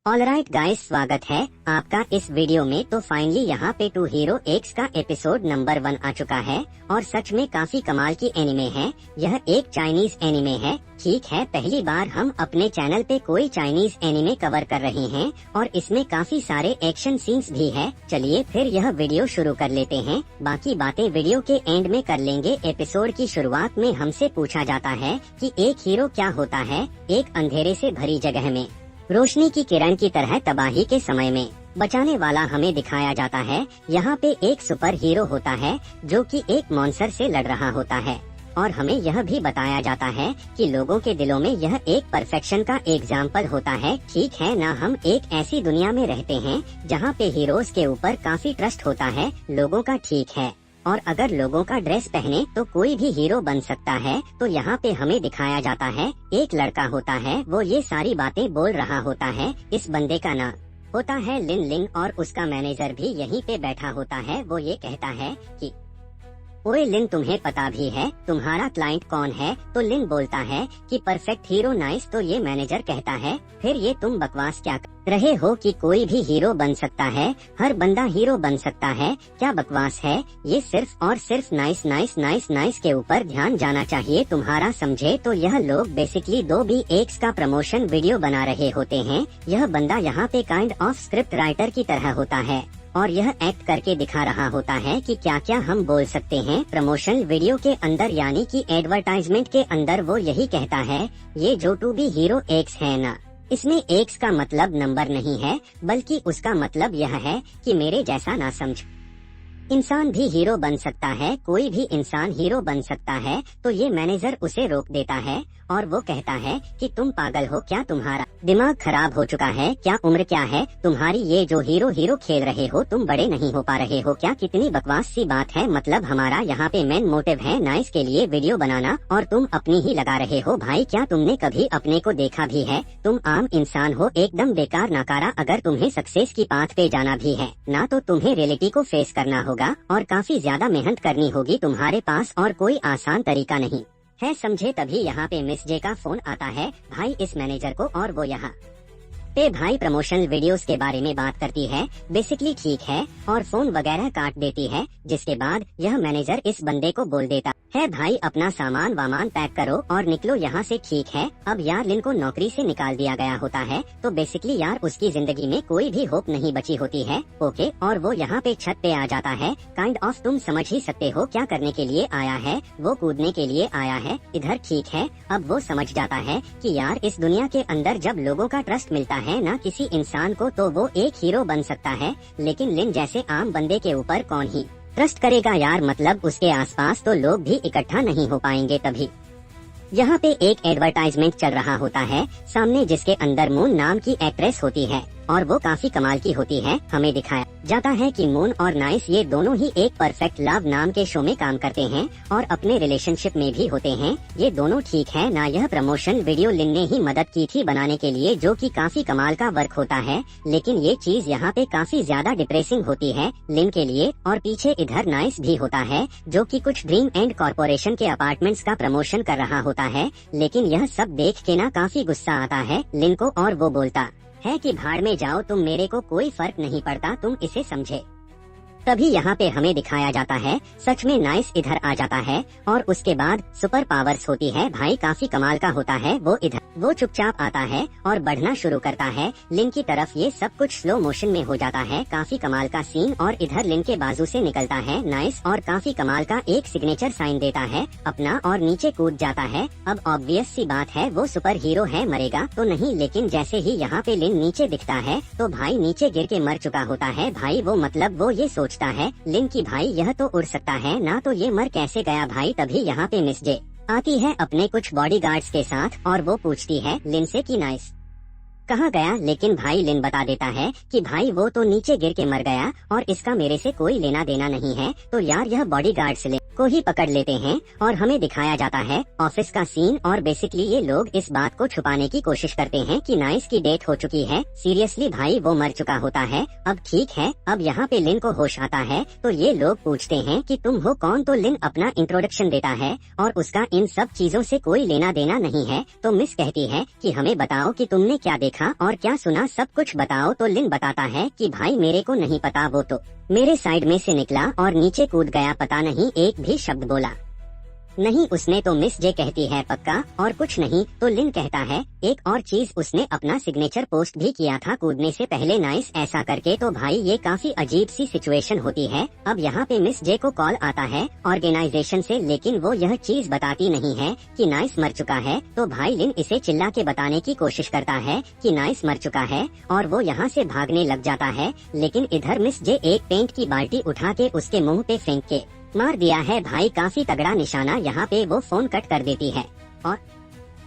Alright guys, स्वागत है आपका इस वीडियो में। तो फाइनली यहाँ पे टू हीरो एक्स का एपिसोड नंबर 1 आ चुका है और सच में काफी कमाल की एनिमे है। यह एक चाइनीज एनिमे है। ठीक है, पहली बार हम अपने चैनल पे कोई चाइनीज एनिमे कवर कर रहे हैं और इसमें काफी सारे एक्शन सीन्स भी है। चलिए फिर यह वीडियो शुरू कर लेते हैं। बाकी बातें वीडियो के एंड में कर लेंगे। एपिसोड की शुरुआत में हमसे पूछा जाता है कि एक हीरो क्या होता है एक अंधेरे से भरी जगह में, रोशनी की किरण की तरह तबाही के समय में बचाने वाला हमें दिखाया जाता है। यहाँ पे एक सुपर हीरो होता है जो कि एक मॉन्स्टर से लड़ रहा होता है और हमें यह भी बताया जाता है कि लोगों के दिलों में यह एक परफेक्शन का एग्जाम्पल होता है। ठीक है ना, हम एक ऐसी दुनिया में रहते हैं जहाँ पे हीरोज के ऊपर काफी ट्रस्ट होता है लोगों का। ठीक है, और अगर लोगों का ड्रेस पहने तो कोई भी हीरो बन सकता है। तो यहाँ पे हमें दिखाया जाता है एक लड़का होता है, वो ये सारी बातें बोल रहा होता है। इस बंदे का नाम होता है लिन लिन और उसका मैनेजर भी यहीं पे बैठा होता है। वो ये कहता है कि ओए लिन, तुम्हें पता भी है तुम्हारा क्लाइंट कौन है? तो लिन बोलता है कि परफेक्ट हीरो नाइस। तो ये मैनेजर कहता है फिर ये तुम बकवास क्या कर रहे हो कि कोई भी हीरो बन सकता है, हर बंदा हीरो बन सकता है, क्या बकवास है ये? सिर्फ और सिर्फ नाइस नाइस नाइस नाइस के ऊपर ध्यान जाना चाहिए तुम्हारा, समझे? तो यह लोग बेसिकली 2BX का प्रमोशन वीडियो बना रहे होते हैं। यह बंदा यहाँ पे काइंड ऑफ स्क्रिप्ट राइटर की तरह होता है और यह एक्ट करके दिखा रहा होता है कि क्या क्या हम बोल सकते हैं प्रमोशन वीडियो के अंदर, यानी कि एडवर्टाइजमेंट के अंदर। वो यही कहता है ये जो टू बी हीरो एक्स है ना, इसमें एक्स का मतलब नंबर नहीं है बल्कि उसका मतलब यह है कि मेरे जैसा ना समझ, इंसान भी हीरो बन सकता है, कोई भी इंसान हीरो बन सकता है। तो ये मैनेजर उसे रोक देता है और वो कहता है कि तुम पागल हो क्या? तुम्हारा दिमाग खराब हो चुका है क्या? उम्र क्या है तुम्हारी? ये जो हीरो हीरो खेल रहे हो तुम बड़े नहीं हो पा रहे हो क्या? कितनी बकवास सी बात है। मतलब हमारा यहाँ पे मेन मोटिव है नाइस के लिए वीडियो बनाना और तुम अपनी ही लगा रहे हो। भाई क्या तुमने कभी अपने को देखा भी है? तुम आम इंसान हो, एकदम बेकार नकारा। अगर तुम्हें सक्सेस की पाथ पे जाना भी है ना तो तुम्हें रियलिटी को फेस करना होगा और काफी ज्यादा मेहनत करनी होगी तुम्हारे पास, और कोई आसान तरीका नहीं है, समझे? तभी यहाँ पे मिस जे का फोन आता है भाई इस मैनेजर को, और वो यहाँ पे भाई प्रमोशनल वीडियोस के बारे में बात करती है बेसिकली। ठीक है, और फोन वगैरह काट देती है, जिसके बाद यह मैनेजर इस बंदे को बोल देता है भाई अपना सामान वामान पैक करो और निकलो यहाँ से। ठीक है, अब यार लिन को नौकरी से निकाल दिया गया होता है तो बेसिकली यार उसकी जिंदगी में कोई भी होप नहीं बची होती है। ओके, और वो यहाँ पे छत पे आ जाता है। काइंड ऑफ तुम समझ ही सकते हो क्या करने के लिए आया है, वो कूदने के लिए आया है इधर। ठीक है, अब वो समझ जाता है कि यार इस दुनिया के अंदर जब लोगों का ट्रस्ट मिलता है ना किसी इंसान को तो वो एक हीरो बन सकता है, लेकिन लिन जैसे आम बंदे के ऊपर कौन ही ट्रस्ट करेगा यार? मतलब उसके आसपास तो लोग भी इकट्ठा नहीं हो पाएंगे। तभी यहाँ पे एक एडवर्टाइजमेंट चल रहा होता है सामने, जिसके अंदर मून नाम की एक्ट्रेस होती है और वो काफी कमाल की होती है। हमें दिखाया जाता है कि मून और नाइस ये दोनों ही एक परफेक्ट लव नाम के शो में काम करते हैं और अपने रिलेशनशिप में भी होते हैं ये दोनों। ठीक है ना, यह प्रमोशन वीडियो लिन ने ही मदद की थी बनाने के लिए, जो कि काफी कमाल का वर्क होता है। लेकिन ये चीज यहाँ पे काफी ज्यादा डिप्रेसिंग होती है लिन के लिए। और पीछे इधर नाइस भी होता है जो कि कुछ ड्रीम एंड कॉर्पोरेशन के अपार्टमेंट्स का प्रमोशन कर रहा होता है। लेकिन यह सब देख के ना काफी गुस्सा आता है लिन को और वो बोलता है कि भाड़ में जाओ तुम, मेरे को कोई फर्क नहीं पड़ता, तुम इसे समझे? तभी यहाँ पे हमें दिखाया जाता है सच में नाइस इधर आ जाता है और उसके बाद सुपर पावर्स होती है। भाई काफी कमाल का होता है। वो चुपचाप आता है और बढ़ना शुरू करता है लिन की तरफ। ये सब कुछ स्लो मोशन में हो जाता है, काफी कमाल का सीन। और इधर लिन के बाजू से निकलता है नाइस और काफी कमाल का एक सिग्नेचर साइन देता है अपना और नीचे कूद जाता है। अब ऑब्वियस सी बात है वो सुपर हीरो है, मरेगा तो नहीं। लेकिन जैसे ही यहाँ पे लिन नीचे दिखता है तो भाई नीचे गिर के मर चुका होता है। भाई वो मतलब वो ये सोचता है लिन की भाई यह तो उड़ सकता है ना, तो ये मर कैसे गया भाई? तभी यहाँ पे मिस जे आती है अपने कुछ बॉडीगार्ड्स के साथ और वो पूछती है लिन से कि नाइस कहाँ गया? लेकिन भाई लिन बता देता है कि भाई वो तो नीचे गिर के मर गया और इसका मेरे से कोई लेना देना नहीं है। तो यार यह बॉडीगार्ड्स को ही पकड़ लेते हैं और हमें दिखाया जाता है ऑफिस का सीन। और बेसिकली ये लोग इस बात को छुपाने की कोशिश करते हैं कि नाइस की डेथ हो चुकी है। सीरियसली भाई वो मर चुका होता है। अब ठीक है, अब यहाँ पे लिन को होश आता है तो ये लोग पूछते हैं कि तुम हो कौन। तो लिन अपना इंट्रोडक्शन देता है और उसका इन सब चीजों से कोई लेना देना नहीं है। तो मिस कहती है कि हमें बताओ कि तुमने क्या देखा और क्या सुना, सब कुछ बताओ। तो लिन बताता है कि भाई मेरे को नहीं पता, वो तो मेरे साइड में से निकला और नीचे कूद गया, पता नहीं एक भी शब्द बोला नहीं उसने। तो मिस जे कहती है पक्का और कुछ नहीं। तो लिन कहता है एक और चीज, उसने अपना सिग्नेचर पोस्ट भी किया था कूदने से पहले नाइस ऐसा करके। तो भाई ये काफी अजीब सी सिचुएशन होती है। अब यहाँ पे मिस जे को कॉल आता है ऑर्गेनाइजेशन से, लेकिन वो यह चीज बताती नहीं है कि नाइस मर चुका है। तो भाई लिन इसे चिल्ला के बताने की कोशिश करता है कि नाइस मर चुका है और वो यहाँ से भागने लग जाता है। लेकिन इधर मिस जे एक पेंट की बाल्टी उठा के उसके मुंह पे फेंक के मार दिया है। भाई काफी तगड़ा निशाना। यहाँ पे वो फोन कट कर देती है और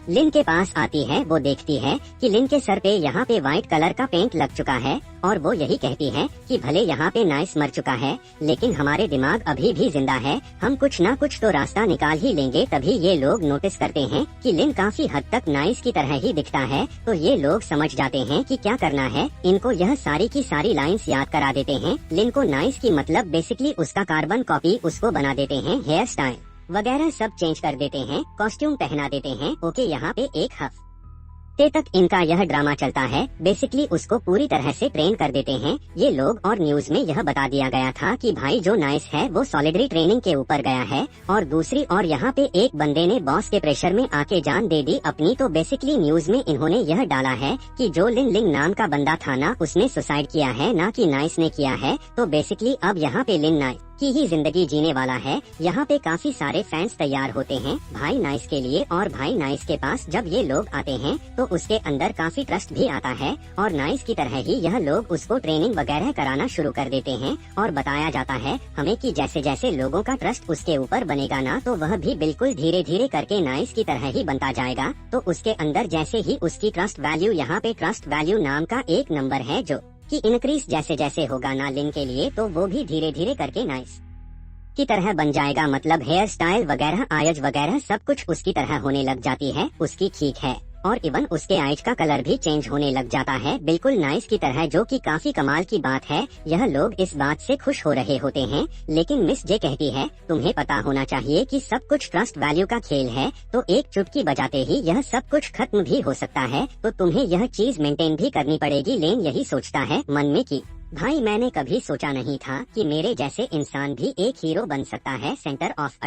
लिन के पास आती है। वो देखती है कि लिन के सर पे यहाँ पे व्हाइट कलर का पेंट लग चुका है और वो यही कहती है कि भले यहाँ पे नाइस मर चुका है लेकिन हमारे दिमाग अभी भी जिंदा है, हम कुछ ना कुछ तो रास्ता निकाल ही लेंगे। तभी ये लोग नोटिस करते हैं कि लिन काफी हद तक नाइस की तरह ही दिखता है। तो ये लोग समझ जाते हैं कि क्या करना है। इनको यह सारी की सारी लाइंस याद करा देते हैं लिन को नाइस की, मतलब बेसिकली उसका कार्बन कॉपी उसको बना देते हैं। हेयर स्टाइल वगैरह सब चेंज कर देते हैं, कॉस्ट्यूम पहना देते हैं। ओके, यहाँ पे एक हफ्ते तक इनका यह ड्रामा चलता है। बेसिकली उसको पूरी तरह से ट्रेन कर देते हैं ये लोग। और न्यूज में यह बता दिया गया था कि भाई जो नाइस है वो सॉलिडरी ट्रेनिंग के ऊपर गया है। और दूसरी और यहाँ पे एक बंदे ने बॉस के प्रेशर में आके जान दे दी अपनी। तो बेसिकली न्यूज में इन्होंने यह डाला है कि जो लिन लिंग नाम का बंदा था ना, उसने सुसाइड किया है, ना कि नाइस ने किया है। तो बेसिकली अब यहाँ पे लिन नाइस की ही जिंदगी जीने वाला है। यहाँ पे काफी सारे फैंस तैयार होते हैं भाई नाइस के लिए। और भाई नाइस के पास जब ये लोग आते हैं तो उसके अंदर काफी ट्रस्ट भी आता है और नाइस की तरह ही यह लोग उसको ट्रेनिंग वगैरह कराना शुरू कर देते हैं। और बताया जाता है हमें कि जैसे जैसे लोगों का ट्रस्ट उसके ऊपर बनेगा ना, तो वह भी बिल्कुल धीरे धीरे करके नाइस की तरह ही बनता जाएगा। तो उसके अंदर जैसे ही उसकी ट्रस्ट वैल्यू, यहाँ पे ट्रस्ट वैल्यू नाम का एक नंबर है जो कि इंक्रीज जैसे जैसे होगा ना लिन के लिए, तो वो भी धीरे धीरे करके नाइस की तरह बन जाएगा। मतलब हेयर स्टाइल वगैरह, आयज वगैरह सब कुछ उसकी तरह होने लग जाती है उसकी, ठीक है। और इवन उसके आइज का कलर भी चेंज होने लग जाता है बिल्कुल नाइस की तरह, जो कि काफी कमाल की बात है। यह लोग इस बात से खुश हो रहे होते हैं। लेकिन मिस जे कहती है तुम्हें पता होना चाहिए कि सब कुछ ट्रस्ट वैल्यू का खेल है। तो एक चुटकी बजाते ही यह सब कुछ खत्म भी हो सकता है। तो तुम्हें यह चीज मेंटेन भी करनी पड़ेगी। लेन यही सोचता है मन में कि भाई मैंने कभी सोचा नहीं था कि मेरे जैसे इंसान भी एक हीरो बन सकता है, सेंटर ऑफ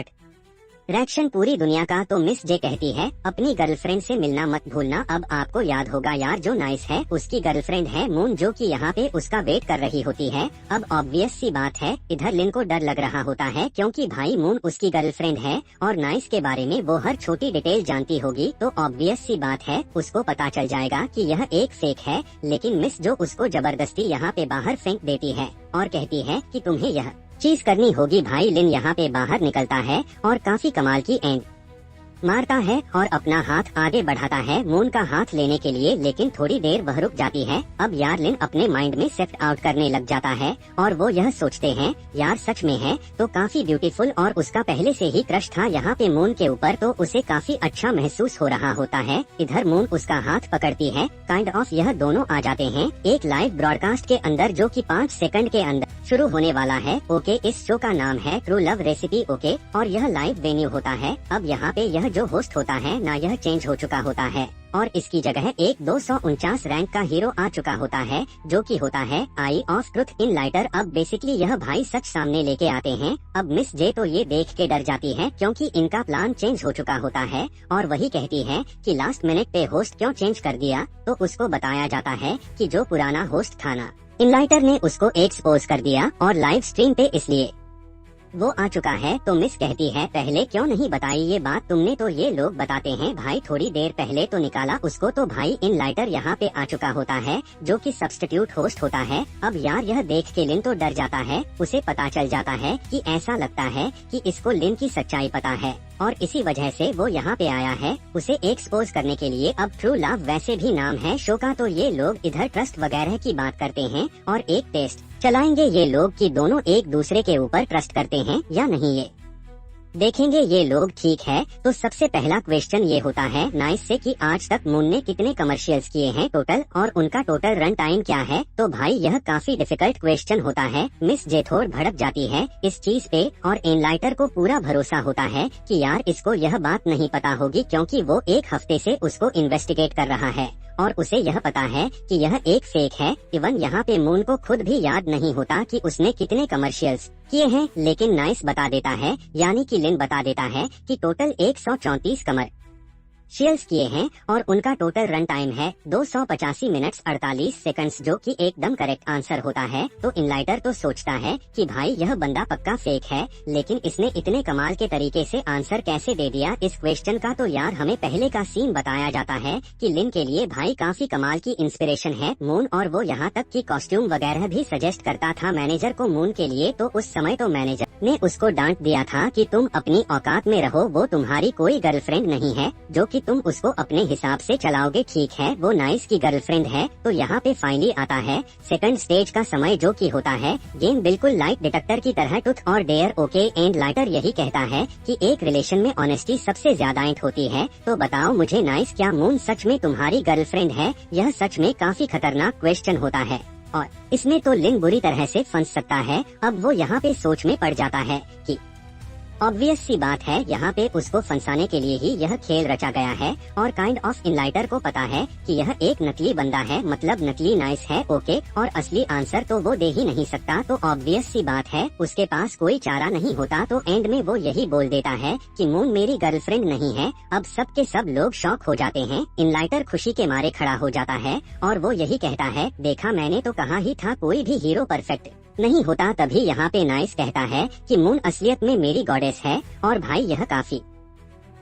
अट्रैक्शन पूरी दुनिया का। तो मिस जे कहती है अपनी गर्लफ्रेंड से मिलना मत भूलना। अब आपको याद होगा यार, जो नाइस है उसकी गर्लफ्रेंड है मून, जो कि यहाँ पे उसका वेट कर रही होती है। अब ऑब्वियस सी बात है इधर लिन को डर लग रहा होता है क्योंकि भाई मून उसकी गर्लफ्रेंड है और नाइस के बारे में वो हर छोटी डिटेल जानती होगी। तो ऑब्वियस सी बात है उसको पता चल जाएगा कि यह एक फेक है। लेकिन मिस जो उसको जबरदस्ती यहाँ पे बाहर फेंक देती है और कहती है कि तुम्हें यह चीज करनी होगी। भाई लिन यहाँ पे बाहर निकलता है और काफी कमाल की एंड मारता है और अपना हाथ आगे बढ़ाता है मून का हाथ लेने के लिए। लेकिन थोड़ी देर वह रुक जाती है। अब यार लिन अपने माइंड में सेट आउट करने लग जाता है और वो यह सोचते हैं यार सच में है तो काफी ब्यूटीफुल, और उसका पहले से ही क्रश था यहाँ पे मून के ऊपर, तो उसे काफी अच्छा महसूस हो रहा होता है। इधर मून उसका हाथ पकड़ती है, काइंड ऑफ यह दोनों आ जाते हैं एक लाइव ब्रॉडकास्ट के अंदर जो कि 5 सेकंड के अंदर शुरू होने वाला है। ओके, इस शो का नाम है ट्रू लव रेसिपी। ओके, और यह लाइव वेन्यू होता है। अब यहाँ पे यह जो होस्ट होता है ना, यह चेंज हो चुका होता है और इसकी जगह एक 249 रैंक का हीरो आ चुका होता है जो कि होता है आई ऑफ ट्रुथ इन लाइटर। अब बेसिकली यह भाई सच सामने लेके आते हैं। अब मिस जे तो ये देख के डर जाती है क्योंकि इनका प्लान चेंज हो चुका होता है और वही कहती है कि लास्ट मिनट पे होस्ट क्यों चेंज कर दिया। तो उसको बताया जाता है कि जो पुराना होस्ट था ना, इनलाइटर ने उसको एक्सपोज कर दिया और लाइव स्ट्रीम पे इसलिए वो आ चुका है। तो मिस कहती है पहले क्यों नहीं बताई ये बात तुमने। तो ये लोग बताते हैं भाई थोड़ी देर पहले तो निकाला उसको। तो भाई इन लाइटर यहाँ पे आ चुका होता है जो कि सब्स्टिट्यूट होस्ट होता है। अब यार यह देख के लिन तो डर जाता है। उसे पता चल जाता है कि ऐसा लगता है कि इसको लिन की सच्चाई पता है और इसी वजह से वो यहाँ पे आया है उसे एक्सपोज करने के लिए। अब ट्रू लव वैसे भी नाम है शो का। तो ये लोग इधर ट्रस्ट वगैरह की बात करते हैं और एक टेस्ट चलाएंगे ये लोग कि दोनों एक दूसरे के ऊपर ट्रस्ट करते हैं या नहीं। ये देखेंगे ये लोग, ठीक है। तो सबसे पहला क्वेश्चन ये होता है नाइस से कि आज तक मून ने कितने कमर्शियल्स किए हैं टोटल, और उनका टोटल रन टाइम क्या है। तो भाई यह काफी डिफिकल्ट क्वेश्चन होता है। मिस जेथोर भड़क जाती है इस चीज पे, और एनलाइटर को पूरा भरोसा होता है कि यार इसको यह बात नहीं पता होगी, क्योंकि वो एक हफ्ते से उसको इन्वेस्टिगेट कर रहा है और उसे यह पता है कि यह एक फेक है। इवन यहाँ पे मून को खुद भी याद नहीं होता कि उसने कितने कमर्शियल्स किए हैं, लेकिन नाइस बता देता है, यानी कि लिन बता देता है कि टोटल 134 कमर्शियल्स किए हैं और उनका टोटल रन टाइम है 285 मिनट्स 48 सेकंड्स, जो कि एकदम करेक्ट आंसर होता है। तो इनलाइटर तो सोचता है कि भाई यह बंदा पक्का फेक है, लेकिन इसने इतने कमाल के तरीके से आंसर कैसे दे दिया इस क्वेश्चन का। तो यार हमें पहले का सीन बताया जाता है कि लिन के लिए भाई काफी कमाल की इंस्पिरेशन है मून, और वो यहाँ तक कि कॉस्ट्यूम वगैरह भी सजेस्ट करता था मैनेजर को मून के लिए। तो उस समय तो मैनेजर ने उसको डांट दिया था कि तुम अपनी औकात में रहो, वो तुम्हारी कोई गर्लफ्रेंड नहीं है जो कि तुम उसको अपने हिसाब से चलाओगे, ठीक है। वो नाइस की गर्लफ्रेंड है। तो यहाँ पे फाइनली आता है सेकंड स्टेज का समय, जो कि होता है गेम बिल्कुल लाइट डिटेक्टर की तरह, ट्रुथ और डेयर। ओके, एंड लाइटर यही कहता है कि एक रिलेशन में ऑनेस्टी सबसे ज्यादा इंट होती है। तो बताओ मुझे नाइस, क्या मून सच में तुम्हारी गर्लफ्रेंड है? यह सच में काफी खतरनाक क्वेश्चन होता है और इसमें तो लिन बुरी तरह से फंस सकता है। अब वो यहाँ पे सोच में पड़ जाता है कि ऑब्वियस सी बात है, यहाँ पे उसको फंसाने के लिए ही यह खेल रचा गया है, और काइंड ऑफ इनलाइटर को पता है कि यह एक नकली बंदा है, मतलब नकली नाइस है। ओके, और असली आंसर तो वो दे ही नहीं सकता। तो ऑब्वियस सी बात है उसके पास कोई चारा नहीं होता। तो एंड में वो यही बोल देता है कि मून मेरी गर्लफ्रेंड नहीं है। अब सब के सब लोग शॉक हो जाते हैं। इनलाइटर खुशी के मारे खड़ा हो जाता है और वो यही कहता है, देखा मैंने तो कहा ही था कोई भी हीरो परफेक्ट नहीं होता। तभी यहाँ पे नाइस कहता है कि मून असलियत में मेरी गॉडेस है, और भाई यह काफी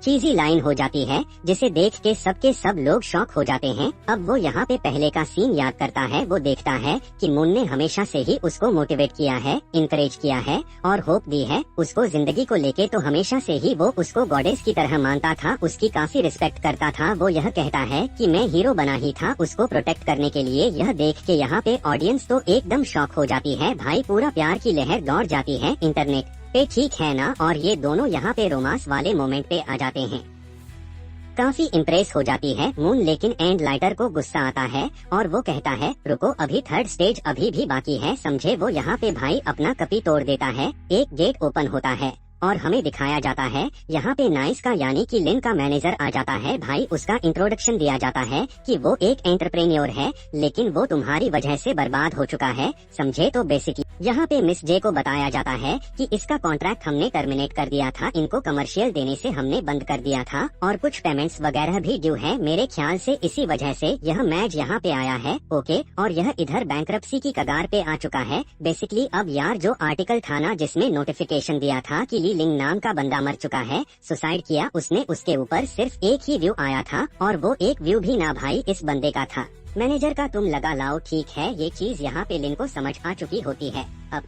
चीजी लाइन हो जाती है जिसे देख के सबके सब लोग शॉक हो जाते हैं। अब वो यहाँ पे पहले का सीन याद करता है। वो देखता है कि मून ने हमेशा से ही उसको मोटिवेट किया है, इनकरेज किया है और होप दी है उसको जिंदगी को लेके। तो हमेशा से ही वो उसको गॉडेस की तरह मानता था, उसकी काफी रिस्पेक्ट करता था। वो यह कहता है कि मैं हीरो बना ही था उसको प्रोटेक्ट करने के लिए। यह देख के यहाँ पे ऑडियंस तो एकदम शॉक हो जाती है। भाई पूरा प्यार की लहर दौड़ जाती है इंटरनेट पे, ठीक है ना। और ये दोनों यहाँ पे रोमांस वाले मोमेंट पे आ जाते हैं। काफी इम्प्रेस हो जाती है मून, लेकिन एंड लाइटर को गुस्सा आता है और वो कहता है रुको, अभी थर्ड स्टेज अभी भी बाकी है, समझे। वो यहाँ पे भाई अपना कपी तोड़ देता है। एक गेट ओपन होता है और हमें दिखाया जाता है यहाँ पे नाइस का यानी कि लिन का मैनेजर आ जाता है। भाई उसका इंट्रोडक्शन दिया जाता है कि वो एक एंटरप्रेन्योर है, लेकिन वो तुम्हारी वजह से बर्बाद हो चुका है, समझे। तो बेसिकली यहाँ पे मिस जे को बताया जाता है कि इसका कॉन्ट्रैक्ट हमने टर्मिनेट कर दिया था, इनको कमर्शियल देने से हमने बंद कर दिया था, और कुछ पेमेंट्स वगैरह भी ड्यू है मेरे ख्याल से। इसी वजह से यह मैच यहाँ पे आया है। ओके, और यह इधर बैंक्रप्सी की कगार पे आ चुका है। बेसिकली अब यार जो आर्टिकल था ना जिसमें नोटिफिकेशन दिया था कि ली लिंग नाम का बंदा मर चुका है, सुसाइड किया उसने, उसके ऊपर सिर्फ एक ही व्यू आया था, और वो एक व्यू भी ना भाई इस बंदे का था, मैनेजर का। तुम लगा लाओ, ठीक है। ये चीज यहाँ पे लिन को समझ आ चुकी होती है। अब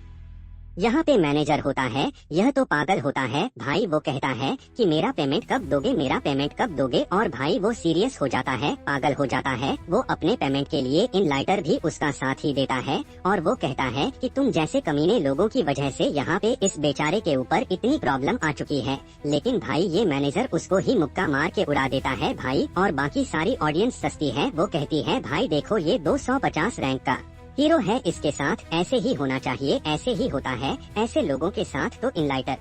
यहाँ पे मैनेजर होता है, यह तो पागल होता है भाई। वो कहता है कि मेरा पेमेंट कब दोगे, मेरा पेमेंट कब दोगे। और भाई वो सीरियस हो जाता है, पागल हो जाता है। वो अपने पेमेंट के लिए इनलाइटर भी उसका साथ ही देता है, और वो कहता है कि तुम जैसे कमीने लोगों की वजह से यहाँ पे इस बेचारे के ऊपर इतनी प्रॉब्लम आ चुकी है। लेकिन भाई ये मैनेजर उसको ही मुक्का मार के उड़ा देता है भाई। और बाकी सारी ऑडियंस सस्ती है, वो कहती है भाई देखो ये 250 रैंक का हीरो है, इसके साथ ऐसे ही होना चाहिए, ऐसे ही होता है ऐसे लोगों के साथ। तो इनलाइटर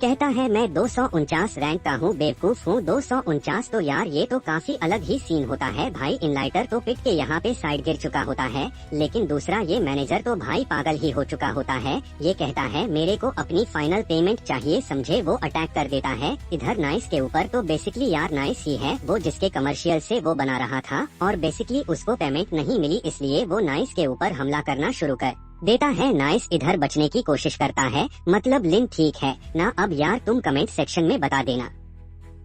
कहता है मैं 249 रैंक का हूँ, बेवकूफ हूँ 249। तो यार ये तो काफी अलग ही सीन होता है भाई। इनलाइटर तो पिट के यहाँ पे साइड गिर चुका होता है, लेकिन दूसरा ये मैनेजर तो भाई पागल ही हो चुका होता है। ये कहता है मेरे को अपनी फाइनल पेमेंट चाहिए, समझे। वो अटैक कर देता है इधर नाइस के ऊपर। तो बेसिकली यार नाइस ही है वो जिसके कमर्शियल से वो बना रहा था, और बेसिकली उसको पेमेंट नहीं मिली, इसलिए वो नाइस के ऊपर हमला करना शुरू कर देता है। नाइस इधर बचने की कोशिश करता है, मतलब लिन ठीक है ना। अब यार तुम कमेंट सेक्शन में बता देना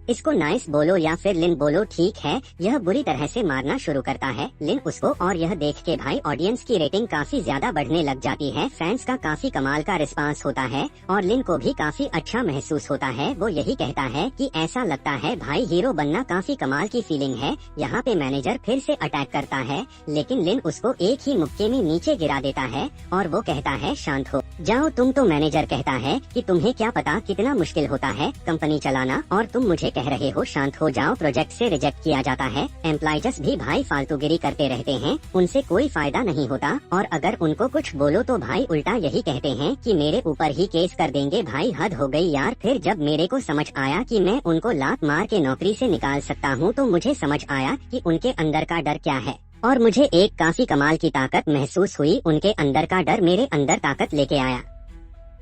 इसको नाइस बोलो या फिर लिन बोलो, ठीक है। यह बुरी तरह से मारना शुरू करता है लिन उसको, और यह देख के भाई ऑडियंस की रेटिंग काफी ज्यादा बढ़ने लग जाती है। फैंस का काफी कमाल का रिस्पांस होता है और लिन को भी काफी अच्छा महसूस होता है। वो यही कहता है कि ऐसा लगता है भाई हीरो बनना काफी कमाल की फीलिंग है। यहाँ पे मैनेजर फिर से अटैक करता है लेकिन लिन उसको एक ही मुक्के में नीचे गिरा देता है और वो कहता है शांत हो जाओ तुम। तो मैनेजर कहता है कि तुम्हें क्या पता कितना मुश्किल होता है कंपनी चलाना, और तुम मुझे कह रहे हो शांत हो जाओ। प्रोजेक्ट से रिजेक्ट किया जाता है। एम्प्लॉयज भी भाई फालतूगिरी करते रहते हैं, उनसे कोई फायदा नहीं होता, और अगर उनको कुछ बोलो तो भाई उल्टा यही कहते हैं कि मेरे ऊपर ही केस कर देंगे। भाई हद हो गई यार। फिर जब मेरे को समझ आया कि मैं उनको लात मार के नौकरी से निकाल सकता हूँ तो मुझे समझ आया कि उनके अंदर का डर क्या है, और मुझे एक काफी कमाल की ताकत महसूस हुई। उनके अंदर का डर मेरे अंदर ताकत लेके आया।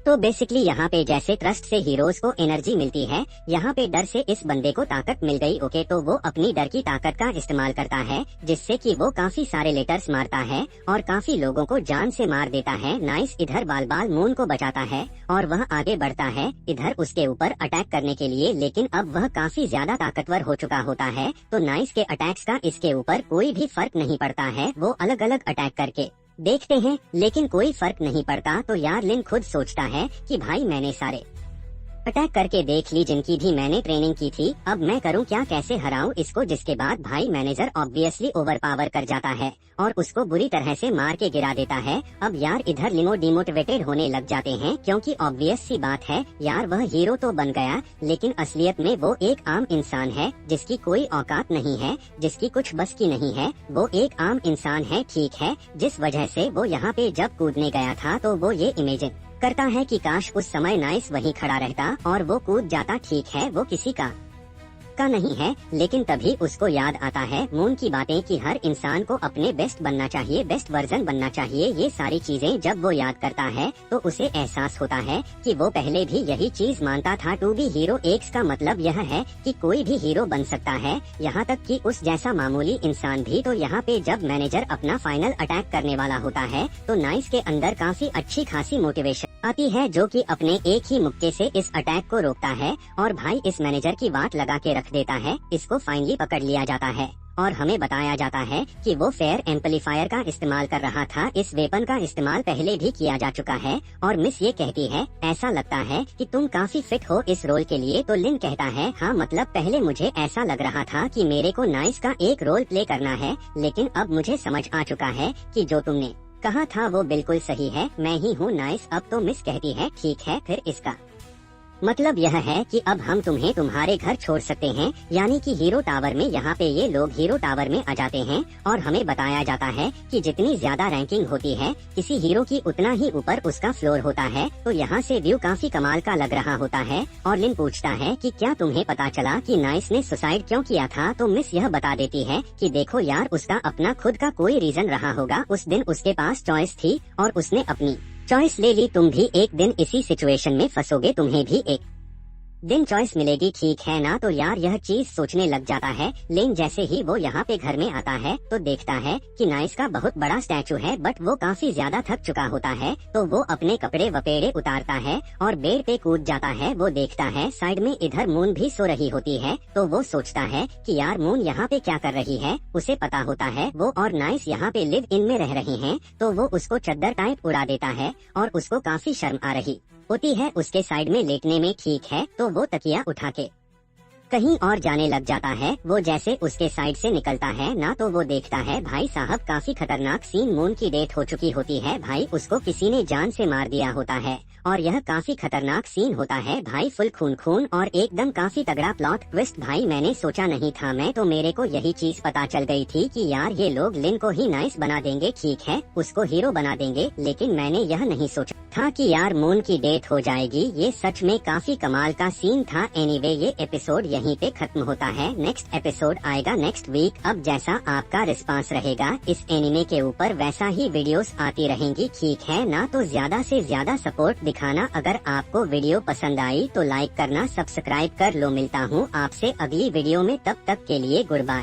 तो बेसिकली यहाँ पे जैसे ट्रस्ट से हीरोज को एनर्जी मिलती है, यहाँ पे डर से इस बंदे को ताकत मिल गई। ओके, तो वो अपनी डर की ताकत का इस्तेमाल करता है जिससे कि वो काफी सारे लेटर्स मारता है और काफी लोगों को जान से मार देता है। नाइस इधर बाल बाल मून को बचाता है और वह आगे बढ़ता है इधर उसके ऊपर अटैक करने के लिए, लेकिन अब वह काफी ज्यादा ताकतवर हो चुका होता है। तो नाइस के अटैक्स का इसके ऊपर कोई भी फर्क नहीं पड़ता है। वो अलग अलग अटैक करके देखते हैं लेकिन कोई फर्क नहीं पड़ता। तो यार लिन खुद सोचता है कि भाई मैंने सारे अटैक करके देख ली जिनकी भी मैंने ट्रेनिंग की थी, अब मैं करूं क्या, कैसे हराऊं इसको। जिसके बाद भाई मैनेजर ऑब्वियसली ओवर पावर कर जाता है और उसको बुरी तरह से मार के गिरा देता है। अब यार इधर लिनो डिमोटिवेटेड होने लग जाते हैं क्योंकि ऑब्वियस सी बात है यार वह हीरो तो बन गया लेकिन असलियत में वो एक आम इंसान है जिसकी कोई औकात नहीं है, जिसकी कुछ बस की नहीं है। वो एक आम इंसान है, ठीक है, जिस वजह से वो यहाँ पे जब कूदने गया था तो वो ये इमेजिन करता है कि काश उस समय नाइस वहीं खड़ा रहता और वो कूद जाता। ठीक है, वो किसी का नहीं है, लेकिन तभी उसको याद आता है मून की बातें कि हर इंसान को अपने बेस्ट बनना चाहिए, बेस्ट वर्जन बनना चाहिए। ये सारी चीजें जब वो याद करता है तो उसे एहसास होता है कि वो पहले भी यही चीज मानता था। टू बी हीरो एक्स का मतलब यह है कि कोई भी हीरो बन सकता है, यहाँ तक कि उस जैसा मामूली इंसान भी। तो यहाँ पे जब मैनेजर अपना फाइनल अटैक करने वाला होता है तो नाइस के अंदर काफी अच्छी खासी मोटिवेशन आती है जो कि अपने एक ही मुक्के से इस अटैक को रोकता है और भाई इस मैनेजर की वाट लगा के रख देता है। इसको फाइनली पकड़ लिया जाता है और हमें बताया जाता है कि वो फेयर एम्पलीफायर का इस्तेमाल कर रहा था। इस वेपन का इस्तेमाल पहले भी किया जा चुका है और मिस ये कहती है ऐसा लगता है कि तुम काफी फिट हो इस रोल के लिए। तो लिन कहता है हाँ, मतलब पहले मुझे ऐसा लग रहा था कि मेरे को नाइस का एक रोल प्ले करना है, लेकिन अब मुझे समझ आ चुका है कि जो तुमने कहा था वो बिल्कुल सही है, मैं ही हूँ नाइस। अब तो मिस कहती है ठीक है, फिर इसका मतलब यह है कि अब हम तुम्हें तुम्हारे घर छोड़ सकते हैं, यानी कि हीरो टावर में। यहाँ पे ये लोग हीरो टावर में आ जाते हैं और हमें बताया जाता है कि जितनी ज्यादा रैंकिंग होती है किसी हीरो की उतना ही ऊपर उसका फ्लोर होता है। तो यहाँ से व्यू काफी कमाल का लग रहा होता है और लिन पूछता है कि क्या तुम्हें पता चला कि नाइस ने सुसाइड क्यों किया था। तो मिस यह बता देती है कि देखो यार, उसका अपना खुद का कोई रीजन रहा होगा। उस दिन उसके पास चॉइस थी और उसने अपनी चॉइस ले ली। तुम भी एक दिन इसी सिचुएशन में फंसोगे, तुम्हें भी एक दिन चॉइस मिलेगी, ठीक है ना। तो यार यह चीज सोचने लग जाता है। लेकिन जैसे ही वो यहाँ पे घर में आता है तो देखता है कि नाइस का बहुत बड़ा स्टैचू है, बट वो काफी ज्यादा थक चुका होता है। तो वो अपने कपड़े वपेड़े उतारता है और बेड पे कूद जाता है। वो देखता है साइड में इधर मून भी सो रही होती है। तो वो सोचता है कि यार मून यहाँ पे क्या कर रही है। उसे पता होता है वो और नाइस यहाँ पे लिव इन में रह रहे हैं। तो वो उसको चद्दर टाइप उड़ा देता है और उसको काफी शर्म आ रही होती है उसके साइड में लेटने में, ठीक है। तो वो तकिया उठा के कहीं और जाने लग जाता है। वो जैसे उसके साइड से निकलता है ना तो वो देखता है भाई साहब काफी खतरनाक सीन, मून की डेथ हो चुकी होती है। भाई उसको किसी ने जान से मार दिया होता है और यह काफी खतरनाक सीन होता है भाई, फुल खून खून और एकदम काफी तगड़ा प्लॉट ट्विस्ट। भाई मैंने सोचा नहीं था, मैं तो मेरे को यही चीज पता चल गई थी कि यार ये लोग लिन को ही नाइस बना देंगे, ठीक है, उसको हीरो बना देंगे, लेकिन मैंने यह नहीं सोचा था कि यार मून की डेथ हो जाएगी। ये सच में काफी कमाल का सीन था। एनीवे ये एपिसोड यहीं पे खत्म होता है। नेक्स्ट एपिसोड आएगा नेक्स्ट वीक। अब जैसा आपका रिस्पांस रहेगा इस एनिमे के ऊपर वैसा ही वीडियोस आती रहेंगी, ठीक है ना। तो ज्यादा से ज्यादा सपोर्ट दिखाना। अगर आपको वीडियो पसंद आई तो लाइक करना, सब्सक्राइब कर लो। मिलता हूँ आपसे अगली वीडियो में, तब तक के लिए गुड बाय।